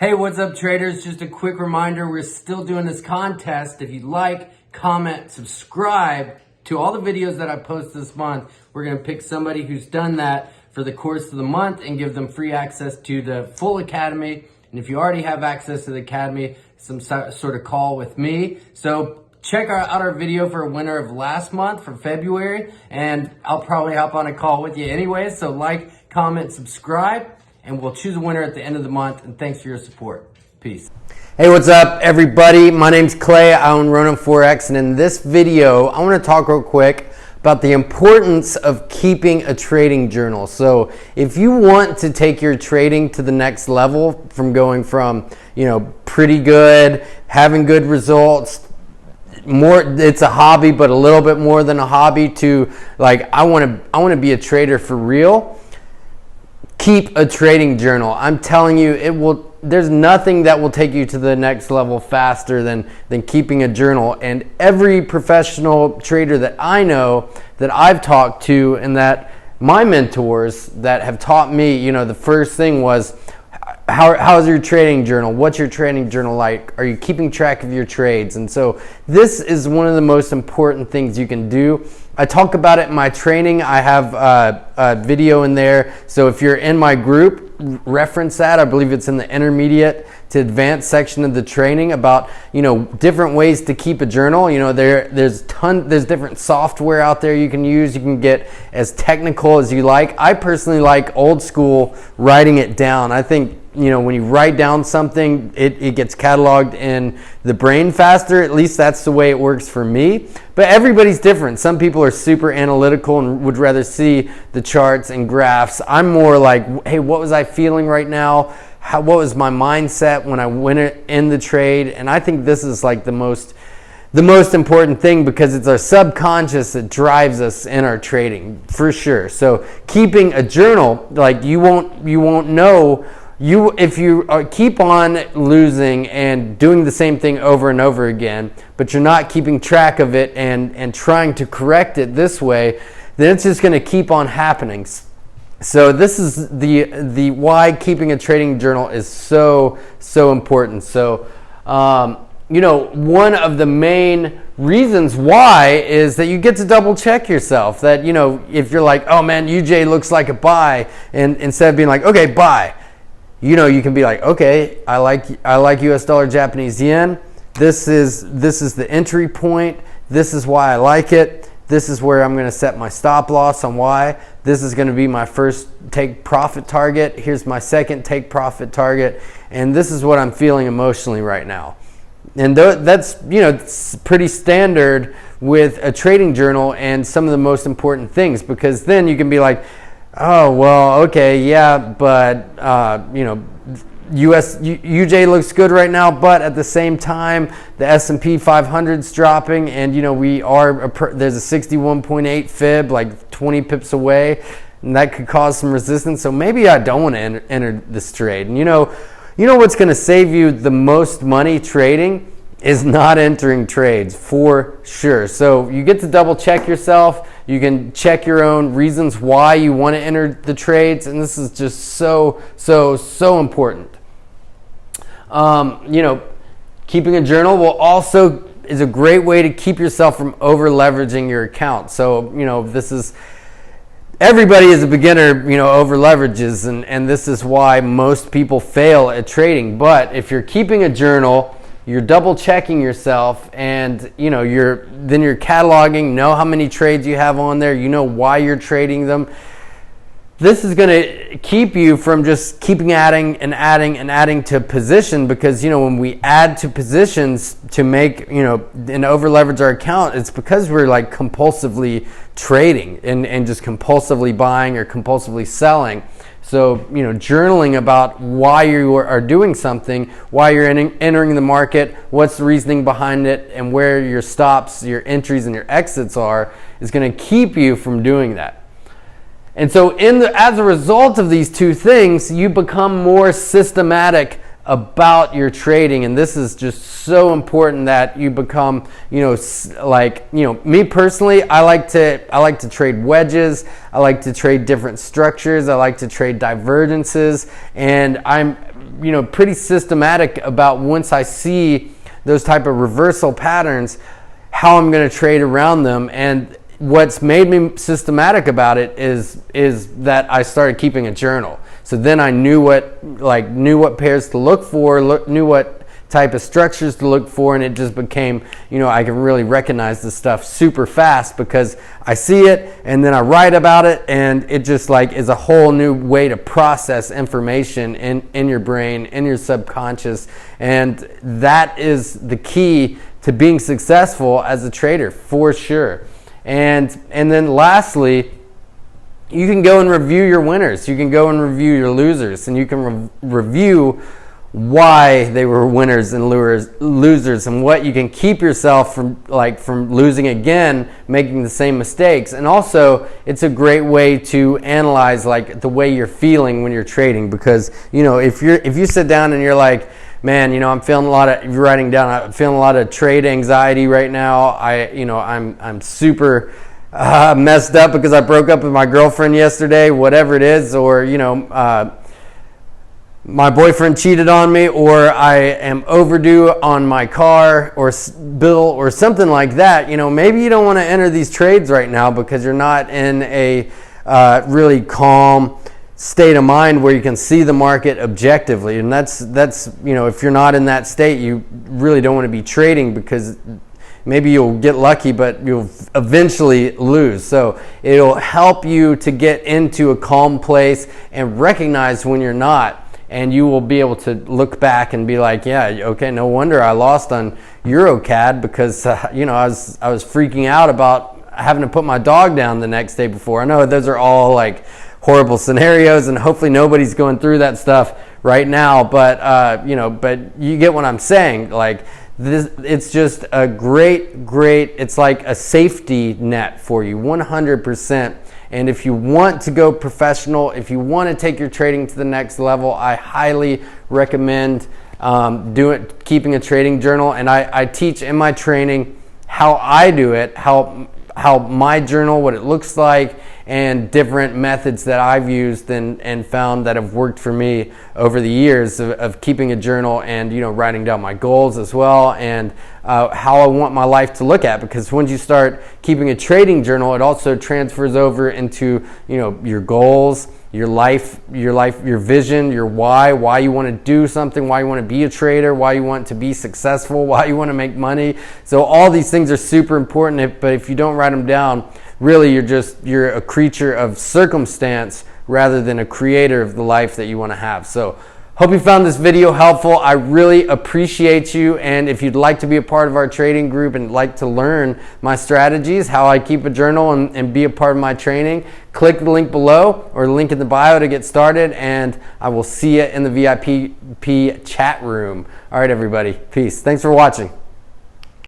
Hey, what's up traders? Just a quick reminder, we're still doing this contest. If you'd like, comment, subscribe to all the videos that I post this month. We're gonna pick somebody who's done that for the course of the month and give them free access to the full academy. And if you already have access to the academy, some sort of call with me. So check out our video for a winner of last month for February, and I'll probably hop on a call with you anyway. So like, comment, subscribe, and we'll choose a winner at the end of the month. And thanks for your support. Peace. Hey, what's up everybody? My name's Clay. I own Ronin Forex, and in this video, I want to talk real quick about the importance of keeping a trading journal. So if you want to take your trading to the next level, from going from, pretty good, having good results, it's a hobby but a little bit more than a hobby, to like I want to be a trader for real, keep a trading journal. I'm telling you, there's nothing that will take you to the next level faster than keeping a journal. And every professional trader that I know, that I've talked to, and that my mentors that have taught me, the first thing was, how's your trading journal? What's your trading journal like? Are you keeping track of your trades? And so this is one of the most important things you can do. I talk about it in my training. I have a video in there. So if you're in my group, reference that. I believe it's in the intermediate to advanced section of the training about, different ways to keep a journal. There's different software out there you can use. You can get as technical as you like. I personally like old school writing it down. I think, when you write down something, it gets cataloged in the brain faster. At least that's the way it works for me. But everybody's different. Some people are super analytical and would rather see the charts and graphs. I'm more like, hey, what was I feeling right now? What was my mindset when I went in the trade? And I think this is like the most important thing, because it's our subconscious that drives us in our trading, for sure. So keeping a journal, like you won't know. If you keep on losing and doing the same thing over and over again, but you're not keeping track of it and trying to correct it this way, then it's just going to keep on happening. So this is the why keeping a trading journal is so important. So one of the main reasons why is that you get to double check yourself. That if you're like, oh man, UJ looks like a buy, and instead of being like, okay, buy, you can be like, okay, I like US dollar, Japanese yen. This is the entry point. This is why I like it. This is where I'm going to set my stop loss on why. This is going to be my first take profit target. Here's my second take profit target. And this is what I'm feeling emotionally right now. And that's, it's pretty standard with a trading journal and some of the most important things, because then you can be like, oh, well, okay, yeah, but, UJ looks good right now, but at the same time, the S&P 500's dropping, and, there's a 61.8 fib, like 20 pips away, and that could cause some resistance. So maybe I don't want to enter this trade. And what's going to save you the most money trading is not entering trades, for sure. So you get to double check yourself. You can check your own reasons why you want to enter the trades, and this is just so important. Keeping a journal is a great way to keep yourself from over leveraging your account. So everybody is a beginner, over leverages, and this is why most people fail at trading. But if you're keeping a journal, you're double checking yourself, and you're cataloging, know how many trades you have on there, why you're trading them. This is going to keep you from just keeping adding to position, because when we add to positions to make and over leverage our account, it's because we're like compulsively trading and just compulsively buying or compulsively selling. So journaling about why you are doing something, why you're entering the market, what's the reasoning behind it, and where your stops, your entries, and your exits are, is going to keep you from doing that. And so as a result of these two things, you become more systematic about your trading. And this is just so important that you become, me personally, I like to trade wedges. I like to trade different structures. I like to trade divergences. And I'm pretty systematic about once I see those type of reversal patterns, how I'm going to trade around them. And what's made me systematic about it is that I started keeping a journal. So then I knew what pairs to look for, knew what type of structures to look for, and it just became, I can really recognize this stuff super fast because I see it and then I write about it, and it just is a whole new way to process information in your brain, in your subconscious, and that is the key to being successful as a trader for sure. And then lastly, you can go and review your winners, you can go and review your losers, and you can review why they were winners and losers, and what you can keep yourself from losing again, making the same mistakes. And also, it's a great way to analyze the way you're feeling when you're trading, because if you sit down and you're like, man, I'm feeling you're writing down, I'm feeling a lot of trade anxiety right now. I'm super messed up because I broke up with my girlfriend yesterday, whatever it is, or my boyfriend cheated on me, or I am overdue on my car or bill or something like that. Maybe you don't want to enter these trades right now because you're not in a really calm state of mind where you can see the market objectively. And that's if you're not in that state, you really don't want to be trading, because maybe you'll get lucky, but you'll eventually lose. So it'll help you to get into a calm place and recognize when you're not. And you will be able to look back and be like, yeah, okay, no wonder I lost on EuroCAD, because I was freaking out about having to put my dog down the next day before. I know those are all horrible scenarios, and hopefully nobody's going through that stuff right now. But but you get what I'm saying. It's just a great. It's like a safety net for you, 100%. And if you want to go professional, if you want to take your trading to the next level, I highly recommend keeping a trading journal. And I teach in my training how I do it, how my journal, what it looks like, and different methods that I've used and found that have worked for me over the years of keeping a journal, and writing down my goals as well, and how I want my life to look at. Because once you start keeping a trading journal, it also transfers over into your goals, your life, your vision, your why you want to do something, why you want to be a trader, why you want to be successful, why you want to make money. So all these things are super important, but if you don't write them down, really you're a creature of circumstance rather than a creator of the life that you want to have. So hope you found this video helpful. I really appreciate you, and if you'd like to be a part of our trading group and like to learn my strategies, how I keep a journal and be a part of my training, click the link below or the link in the bio to get started, and I will see you in the VIP chat room. All right, everybody. Peace. Thanks for watching.